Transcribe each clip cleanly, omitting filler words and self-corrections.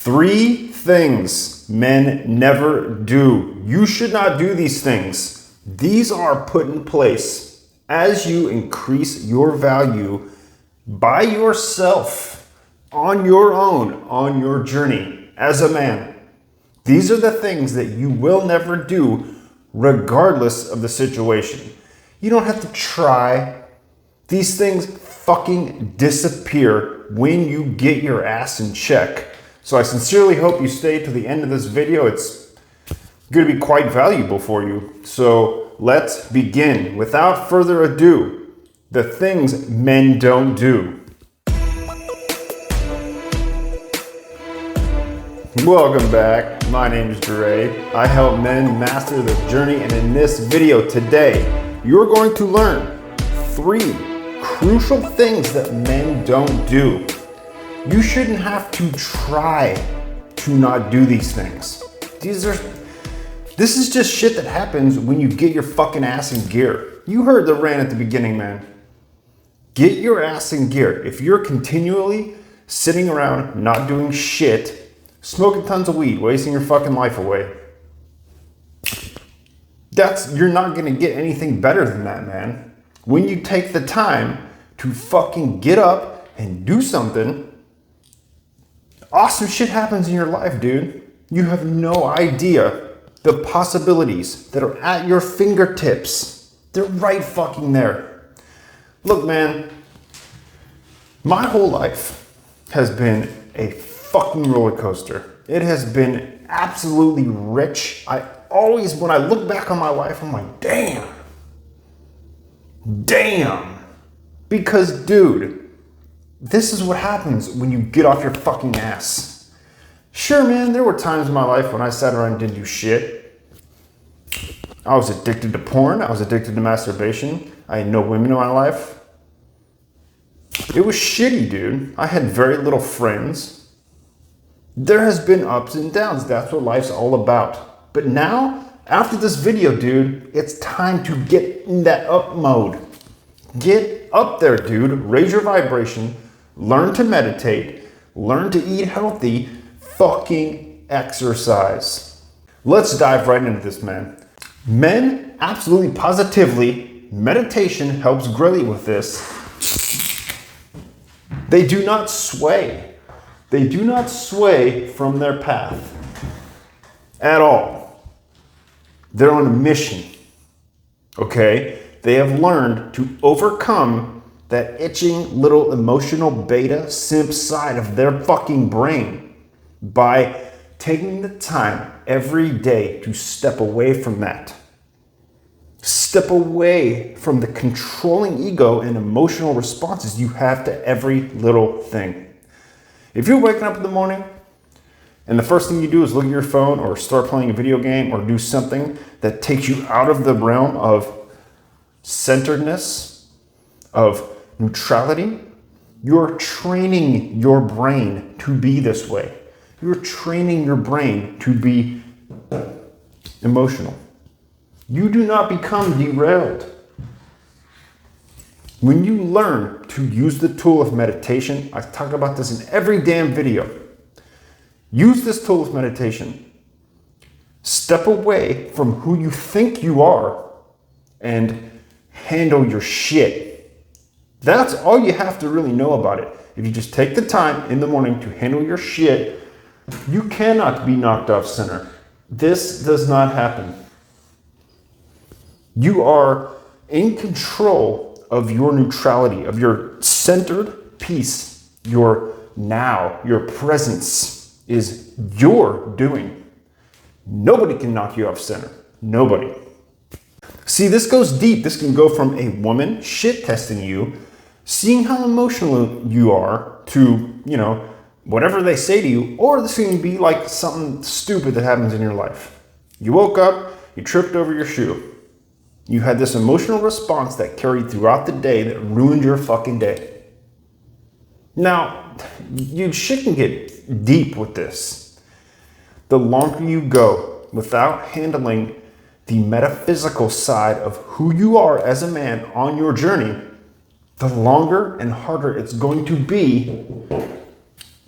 3 things men never do. You should not do these things. These are put in place as you increase your value by yourself, on your own, on your journey as a man. These are the things that you will never do regardless of the situation. You don't have to try. These things fucking disappear when you get your ass in check. So I sincerely hope you stay to the end of this video. It's going to be quite valuable for you. So let's begin. Without further ado, the things men don't do. Welcome back. My name is Dre. I help men master the journey, and in this video today, you're going to learn 3 crucial things that men don't do. You shouldn't have to try to not do these things. This is just shit that happens when you get your fucking ass in gear. You heard the rant at the beginning, man. Get your ass in gear. If you're continually sitting around not doing shit, smoking tons of weed, wasting your fucking life away, you're not gonna get anything better than that, man. When you take the time to fucking get up and do something, awesome shit happens in your life, dude. You have no idea the possibilities that are at your fingertips. They're right fucking there. Look, man, my whole life has been a fucking roller coaster. It has been absolutely rich. When I look back on my life, I'm like, damn. Because, dude, this is what happens when you get off your fucking ass. Sure, man, there were times in my life when I sat around and didn't do shit. I was addicted to porn. I was addicted to masturbation. I had no women in my life. It was shitty, dude. I had very little friends. There has been ups and downs. That's what life's all about. But now, after this video, dude, it's time to get in that up mode. Get up there, dude. Raise your vibration. Learn to meditate, learn to eat healthy, fucking exercise. Let's dive right into this, man. Men, absolutely positively, meditation helps greatly with this. They do not sway. They do not sway from their path at all. They're on a mission, okay? They have learned to overcome that itching little emotional beta simp side of their fucking brain by taking the time every day to step away from that. Step away from the controlling ego and emotional responses you have to every little thing. If you're waking up in the morning and the first thing you do is look at your phone or start playing a video game or do something that takes you out of the realm of centeredness, of neutrality, you're training your brain to be this way. You're training your brain to be emotional. You do not become derailed. When you learn to use the tool of meditation, I talk about this in every damn video. Use this tool of meditation. Step away from who you think you are and handle your shit. That's all you have to really know about it. If you just take the time in the morning to handle your shit, you cannot be knocked off center. This does not happen. You are in control of your neutrality, of your centered peace. Your now, your presence is your doing. Nobody can knock you off center. Nobody. See, this goes deep. This can go from a woman shit testing you, seeing how emotional you are, to, whatever they say to you, or this can be like something stupid that happens in your life. You woke up, you tripped over your shoe. You had this emotional response that carried throughout the day that ruined your fucking day. Now, shit can get deep with this. The longer you go without handling the metaphysical side of who you are as a man on your journey, the longer and harder it's going to be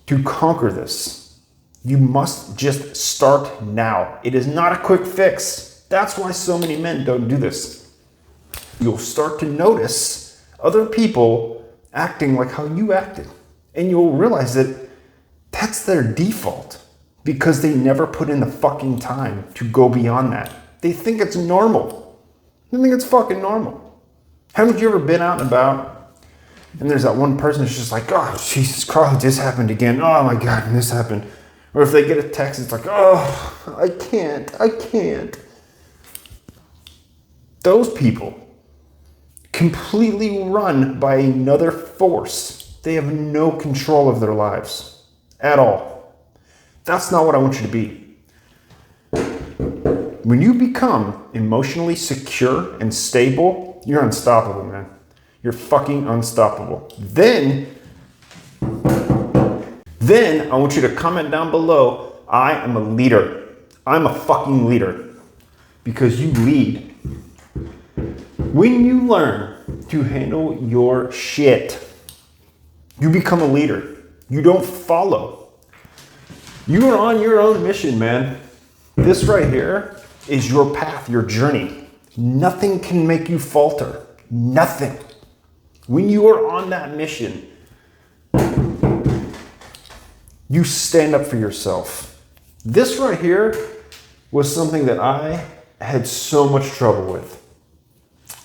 to conquer this. You must just start now. It is not a quick fix. That's why so many men don't do this. You'll start to notice other people acting like how you acted. And you'll realize that that's their default because they never put in the fucking time to go beyond that. They think it's normal. They think it's fucking normal. Haven't you ever been out and about and there's that one person who's just like, oh, Jesus Christ, this happened again. Oh my God, and this happened. Or if they get a text, it's like, oh, I can't. Those people completely run by another force. They have no control of their lives at all. That's not what I want you to be. When you become emotionally secure and stable, you're unstoppable, man. You're fucking unstoppable. Then I want you to comment down below, I am a leader. I'm a fucking leader. Because you lead. When you learn to handle your shit, you become a leader. You don't follow. You are on your own mission, man. This right here is your path, your journey. Nothing can make you falter. Nothing. When you are on that mission, you stand up for yourself. This right here was something that I had so much trouble with.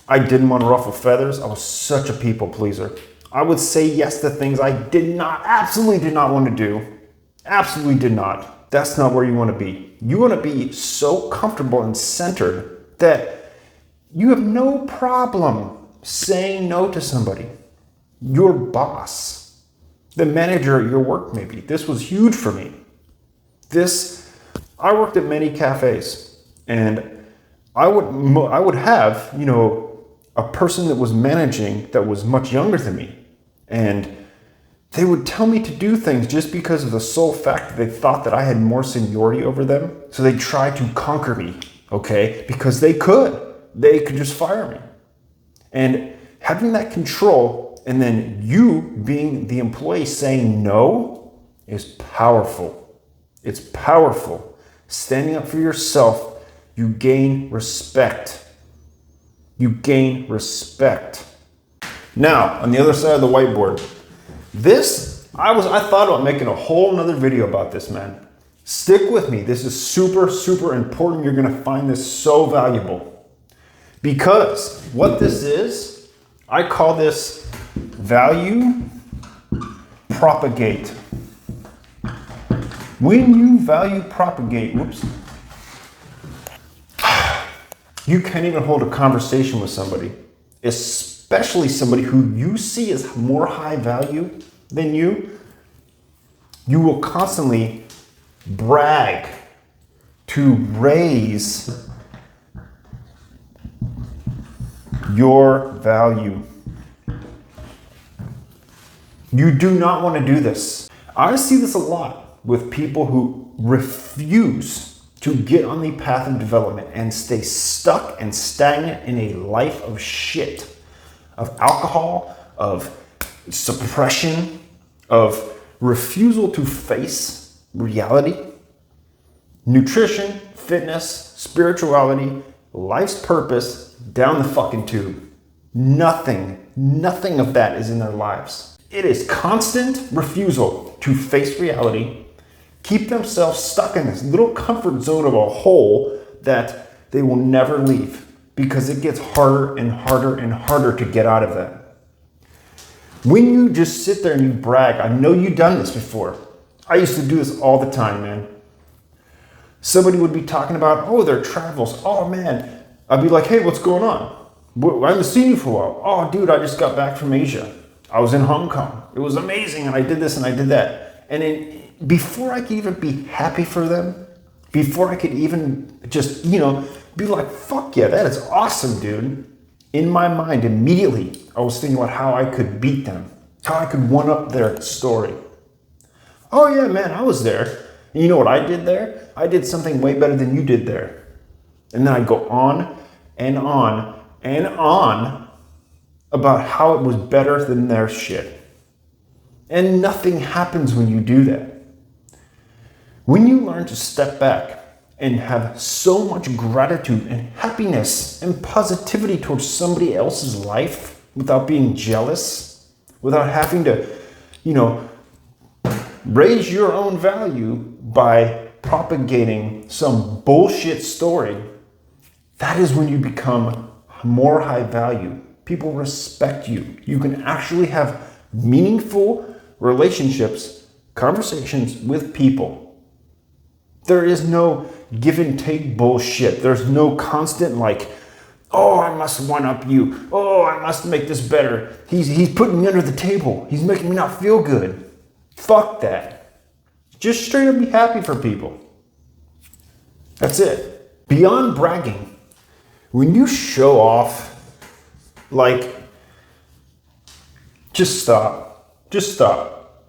I didn't want to ruffle feathers. I was such a people pleaser. I would say yes to things I absolutely did not want to do. Absolutely did not. That's not where you want to be. You want to be so comfortable and centered that you have no problem saying no to somebody. Your boss, the manager at your work maybe. This was huge for me. I worked at many cafes and I would have, a person that was managing that was much younger than me. And they would tell me to do things just because of the sole fact that they thought that I had more seniority over them. So they tried to conquer me, okay? Because they could. They could just fire me. And having that control and then you being the employee saying no is powerful. It's powerful. Standing up for yourself, you gain respect. You gain respect. Now, on the other side of the whiteboard, I thought about making a whole nother video about this, man. Stick with me. This is super, super important. You're going to find this so valuable. Because what this is, I call this value propagate. When you value propagate, you can't even hold a conversation with somebody, especially somebody who you see as more high value than you. You will constantly brag to raise your value. You do not want to do this. I see this a lot with people who refuse to get on the path of development and stay stuck and stagnant in a life of shit, of alcohol, of suppression, of refusal to face reality, nutrition, fitness, spirituality, life's purpose, down the fucking tube. Nothing of that is in their lives. It is constant refusal to face reality, keep themselves stuck in this little comfort zone of a hole that they will never leave because it gets harder and harder and harder to get out of that. When you just sit there and you brag, I know you've done this before. I used to do this all the time, man. Somebody would be talking about, their travels. Oh, man. I'd be like, hey, what's going on? I haven't seen you for a while. Oh, dude, I just got back from Asia. I was in Hong Kong. It was amazing, and I did this and I did that. And then before I could even be happy for them, before I could even just, be like, fuck yeah, that is awesome, dude. In my mind, immediately, I was thinking about how I could beat them, how I could one-up their story. Oh yeah, man, I was there. And you know what I did there? I did something way better than you did there. And then I'd go on and on and on about how it was better than their shit. And nothing happens when you do that. When you learn to step back and have so much gratitude and happiness and positivity towards somebody else's life without being jealous, without having to, raise your own value by propagating some bullshit story, that is when you become more high value. People respect you. You can actually have meaningful relationships, conversations with people. There is no give and take bullshit. There's no constant oh, I must one up you. Oh, I must make this better. He's putting me under the table. He's making me not feel good. Fuck that. Just straight up be happy for people. That's it. Beyond bragging, when you show off, just stop. Just stop.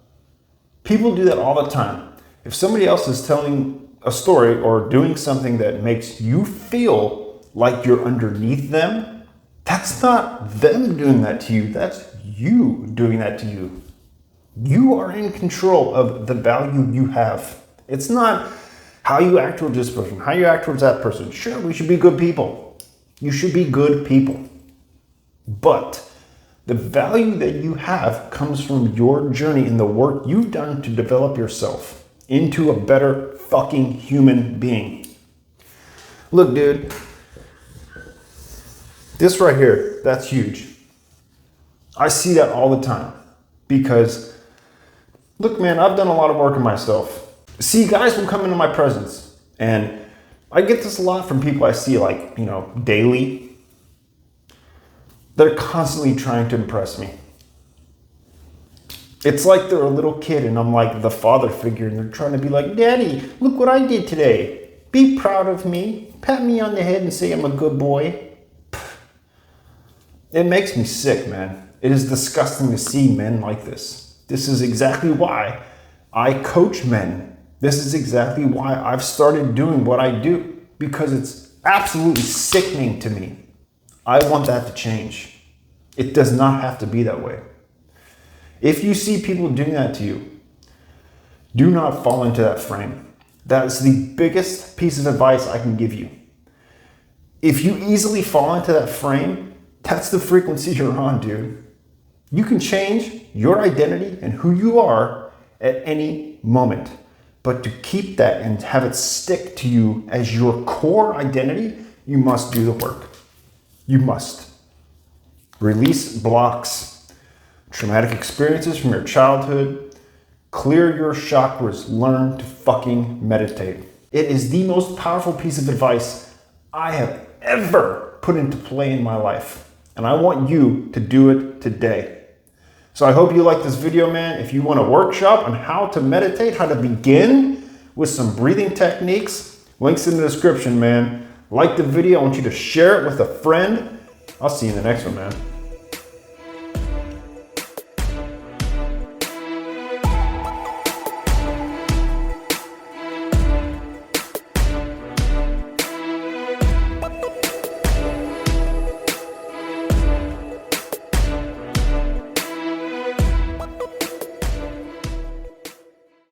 People do that all the time. If somebody else is telling a story or doing something that makes you feel like you're underneath them, that's not them doing that to you. That's you doing that to you. You are in control of the value you have. It's not how you act towards this person, how you act towards that person. Sure, we should be good people. You should be good people. But the value that you have comes from your journey and the work you've done to develop yourself into a better fucking human being. Look, dude, this right here, that's huge. I see that all the time because, look, man, I've done a lot of work on myself. See, guys will come into my presence, and I get this a lot from people I see daily. They're constantly trying to impress me. It's like they're a little kid and I'm like the father figure and they're trying to be like, Daddy, look what I did today. Be proud of me. Pat me on the head and say I'm a good boy. It makes me sick, man. It is disgusting to see men like this. This is exactly why I coach men. This is exactly why I've started doing what I do, because it's absolutely sickening to me. I want that to change. It does not have to be that way. If you see people doing that to you, do not fall into that frame. That is the biggest piece of advice I can give you. If you easily fall into that frame, that's the frequency you're on, dude. You can change your identity and who you are at any moment. But to keep that and have it stick to you as your core identity, you must do the work. You must. Release blocks, traumatic experiences from your childhood, clear your chakras, learn to fucking meditate. It is the most powerful piece of advice I have ever put into play in my life. And I want you to do it today. So I hope you like this video, man. If you want a workshop on how to meditate, how to begin with some breathing techniques, links in the description, man. Like the video. I want you to share it with a friend. I'll see you in the next one, man.